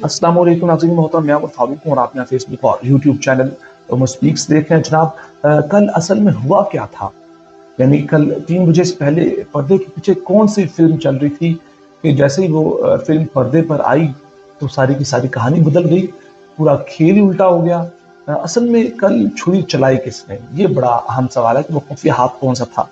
अस्सलाम वालेकुम नाज़रीन मोहतरम, मैं फारूक हूं और आप यहाँ फेसबुक और यूट्यूब चैनल स्पीक्स देख रहे हैं। जनाब, कल असल में हुआ क्या था? यानी कल 3 बजे से पहले पर्दे के पीछे कौन सी फिल्म चल रही थी कि जैसे ही वो फिल्म पर्दे पर आई तो सारी की सारी कहानी बदल गई, पूरा खेल ही उल्टा हो गया। असल में कल छुरी चलाई किसने, ये बड़ा अहम सवाल है कि वो खुफिया हाथ कौन सा था।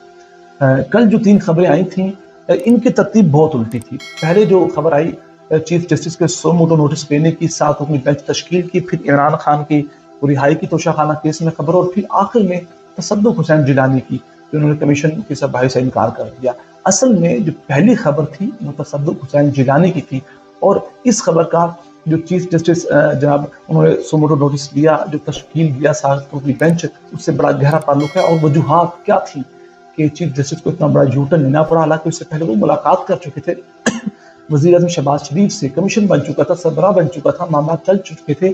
कल जो 3 खबरें आई थीं, इनकी तरतीब बहुत उल्टी थी। पहले जो खबर आई चीफ जस्टिस के सो मोटो नोटिस लेने की, साथ अपनी बेंच तश्कील की, फिर इमरान खान की रिहाई की तोशाखाना केस में खबर, और फिर आखिर में तसद्दुक हुसैन जिलानी की, जिन्होंने कमीशन की सफाई से इनकार कर दिया। असल में जो पहली खबर थी वो तसद्दुक हुसैन जिलानी की थी, और इस खबर का जो चीफ जस्टिस जनाब उन्होंने सो मोटो नोटिस लिया, जो तश्कील दिया साथ अपनी बेंच, उससे बड़ा गहरा ताल्लुक है। और वजूहात क्या थी कि चीफ जस्टिस को इतना बड़ा यूटर्न लेना पड़ा, हालांकि उससे पहले वो मुलाकात कर चुके थे वज़ीर आज़म शहबाज शरीफ से, कमीशन बन चुका था, सरबराह बन चुका था, मामला चल चुके थे।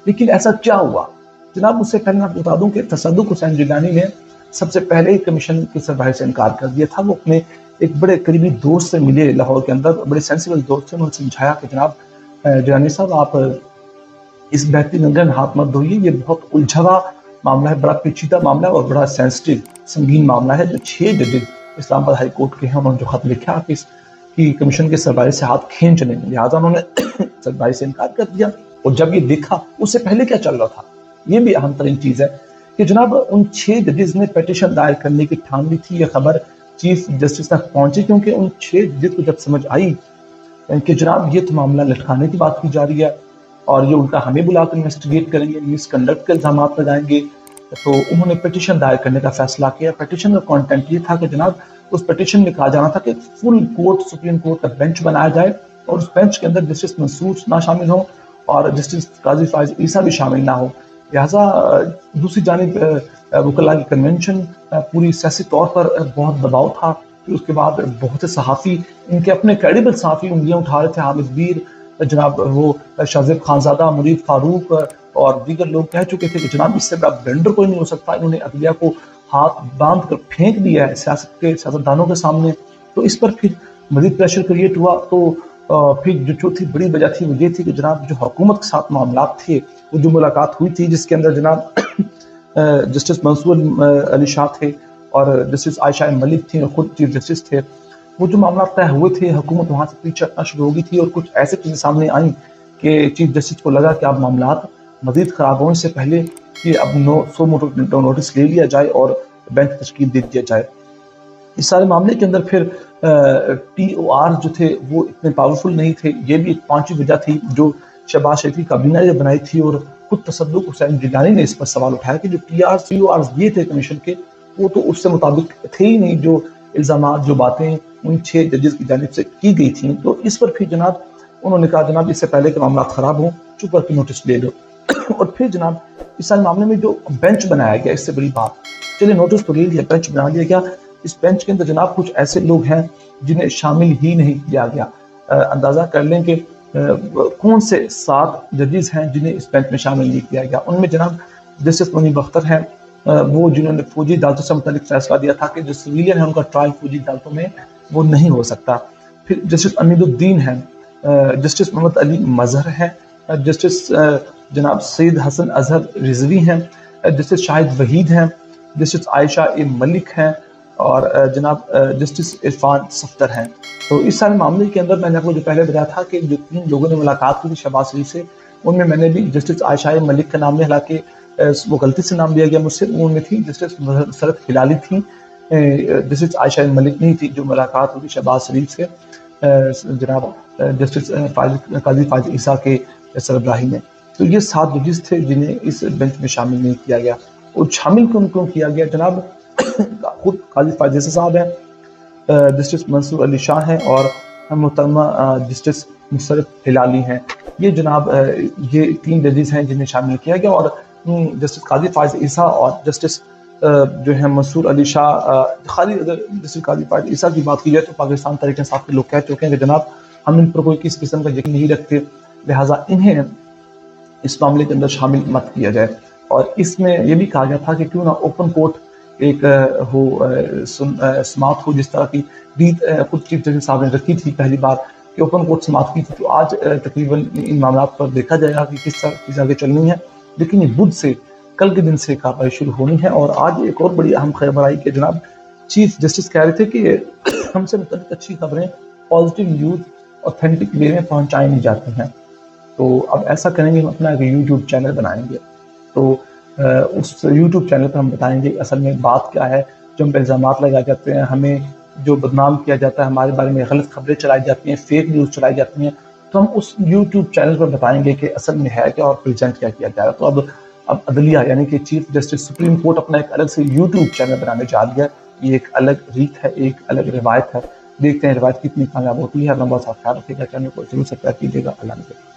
लेकिन ऐसा क्या हुआ जनाब? उससे पहले मैं बता दूं कि तसद्दुक हुसैन जिलानी ने सबसे पहले ही कमीशन की सरबराही से इनकार कर दिया था। वो अपने एक बड़े करीबी दोस्त से मिले लाहौर के अंदर, बड़े सेंसिबल दोस्त से, उन्होंने समझाया कि जनाब जिलानी साहब, आप इस बेहतरीन रंगन में हाथ मत धोइए, ये बहुत उलझा मामला है, बड़ा पेचीदा मामला है और बड़ा सेंसिटिव संगीन मामला है। जो 6 जजेस इस्लामाबाद हाई कोर्ट के हैं, उन्होंने जो खत लिखा कि कि कमीशन के सरबराही से हाथ खींच लेंगे, लिहाजा उन्होंने सरबराही से इनकार कर दिया। और जब ये देखा, उससे पहले क्या चल रहा था, ये भी अहम तरीन चीज है कि जनाब उन 6 जजेस ने पिटीशन दायर करने की ठान ली थी। ये खबर चीफ जस्टिस तक पहुंची क्योंकि उन 6 जजेस को जब समझ आई कि जनाब ये तो मामला लटकाने की बात की जा रही है और ये उल्टा हमें बुलाकर इन्वेस्टिगेट करेंगे, मिसकंडक्ट के इल्जाम लगाएंगे, तो उन्होंने पिटीशन दायर करने का फैसला किया। पिटीशन का कंटेंट ये था कि जनाब उस पिटीशन में कहा जाना था कि फुल कोर्ट, सुप्रीम कोर्ट का बेंच बनाया जाए और उस बेंच के अंदर जस्टिस मंसूर ना शामिल हो और जस्टिस काजी फाइज ईसा भी शामिल ना हो। लिहाजा दूसरी जानिब वकला की कन्वेंशन, पूरी सियासी तौर पर बहुत दबाव था। फिर उसके बाद बहुत से सहाफ़ी, इनके अपने क्रेडिबल सहाफ़ी उंगलियां उठा रहे थे। हामिद बीर, जनाब वो शाहजेब खानजादा, मुरीद फारूक और दीगर लोग कह चुके थे कि जनाब इससे बड़ा ब्लेंडर कोई नहीं हो सकता। इन्होंने अदलिया को हाथ बांध कर फेंक दिया है सियासतदानों के सामने। तो इस पर फिर मजीद प्रेशर क्रिएट हुआ। तो फिर जो चौथी बड़ी वजह थी वो ये थी कि जनाब जो हुकूमत के साथ मामला थे, वो जो मुलाकात हुई थी जिसके अंदर जनाब जस्टिस मंसूर अली शाह थे और जस्टिस आयशा मलिक थी और खुद चीफ जस्टिस थे, वो जो मामला तय हुए थे, हुकूमत वहां से पीछे हटना शुरू हो गई थी और कुछ ऐसे चीजें सामने आई कि चीफ जस्टिस को लगा कि अब मामला मजीद खराब होने से पहले कि अब सो मोटो नोटिस ले लिया जाए और बेंच तश्कील दे दिया जाए। इस सारे मामले के अंदर फिर TOR जो थे वो इतने पावरफुल नहीं थे। ये भी एक 5वीं वजह थी जो शहबाज शरीफ की काबीना ने बनाई थी और खुद तसद्दुक हुसैन जिलानी ने इस पर सवाल उठाया कि जो TOR ये थे कमीशन के, वो तो उससे मुताबिक थे ही नहीं, जो इल्जामात, जो बातें उन 6 जजेस की जानिब से की गई थी। तो इस पर फिर जनाब उन्होंने कहा जनाब इससे पहले कि मामला खराब हो, चुप करके नोटिस ले लो। और फिर जनाब इस सारे मामले में जो बेंच बनाया गया, इससे बड़ी बात, चलिए नोटिस तो ले लिया, बेंच बना लिया गया। इस बेंच के अंदर जनाब कुछ ऐसे लोग हैं जिन्हें शामिल ही नहीं किया गया। अंदाजा कर लें कि कौन से 7 जजेस हैं जिन्हें इस बेंच में शामिल नहीं किया गया। उनमें जनाब जस्टिस मुनीब अख्तर हैं, वो जिन्होंने फौजी अदालतों से मुतालिक फैसला दिया था कि जो सिविलियन है उनका ट्रायल फौजी अदालतों में वो नहीं हो सकता। फिर जस्टिस अमीदुद्दीन हैं, जस्टिस मोहम्मद अली मजहर हैं, जस्टिस जनाब सईद हसन अजहर रिजवी हैं, जस्टिस शाहिद वहीद हैं, जस्टिस आयशा मलिक हैं और जनाब जस्टिस इरफान सफ्तर हैं। तो इस सारे मामले के अंदर मैंने आपको जो पहले बताया था कि जो 3 लोगों ने मुलाकात की थी शहबाज शरीफ से, उनमें मैंने भी जस्टिस आयशा मलिक का नाम लिया, हालांकि वो गलती से नाम लिया गया मुझसे। उनमें थी जस्टिस मसरत हिलाली थी, जस्टिस आयशा मलिक नहीं थी जो मुलाकात हुई शहबाज शरीफ से जनाब जस्टिस काजी फाइज ईसा के सरबराही में। तो ये 7 जजेस थे जिन्हें इस बेंच में शामिल नहीं किया गया। और शामिल क्यों किया गया जनाब? खुद काजी फाइज ईसा साहब हैं, जस्टिस मंसूर अली शाह हैं और मोहतरमा जस्टिस मुशर्रफ हिलाली हैं। ये जनाब ये 3 जजेस हैं जिन्हें शामिल किया गया। और जस्टिस काजी फाइज ईसा और जस्टिस जो है मंसूर अली शाह, खाली अगर जस्टिस काजी फाइज ईसा की बात की जाए तो पाकिस्तान तहरीक इंसाफ के लोग कह चुके हैं कि जनाब हम इन पर कोई किसी किस्म का यकीन नहीं रखते, लिहाजा इन्हें इस मामले के अंदर शामिल मत किया जाए। और इसमें यह भी कहा गया था कि क्यों ना ओपन कोर्ट एक हो समाप्त हो, जिस तरह की रीत खुद चीफ जस्टिस साहब ने रखी थी पहली बार کہ اوپن کورٹ سماعت کی تھی، تو آج تقریباً ان معاملات پر دیکھا جائے گا کہ کس طرح چیز آگے چلنی ہے. لیکن یہ بدھ سے کل کے دن سے کارروائی شروع ہونی ہے. اور آج ایک اور بڑی اہم خبر آئی کہ جناب چیف جسٹس کہہ رہے تھے کہ ہم سے متعلق اچھی خبریں پازیٹیو نیوز اوتھینٹک وے میں پہنچائی نہیں جاتی ہیں. تو اب ایسا کریں گے، ہم اپنا ایک یوٹیوب چینل بنائیں گے. تو اس یوٹیوب چینل پہ ہم بتائیں گے اصل میں بات کیا ہے. جو ہم پہ الزامات لگائے جاتے ہیں، ہمیں جو بدنام کیا جاتا ہے، ہمارے بارے میں غلط خبریں چلائی جاتی ہیں، فیک نیوز چلائی جاتی ہیں، تو ہم اس یوٹیوب چینل پر بتائیں گے کہ اصل میں ہے کیا اور پریزنٹ کیا کیا جا رہا ہے. تو اب عدلیہ یعنی کہ چیف جسٹس سپریم کورٹ اپنا ایک الگ سے یوٹیوب چینل بنانے جا رہی ہے. یہ ایک الگ ریت ہے، ایک الگ روایت ہے. دیکھتے ہیں روایت کتنی کامیاب ہوتی ہے. اللہ بہت سا خیال رکھے گا، چینل کو ضرور سبسکرائب کیجیے گا. اللہ حافظ.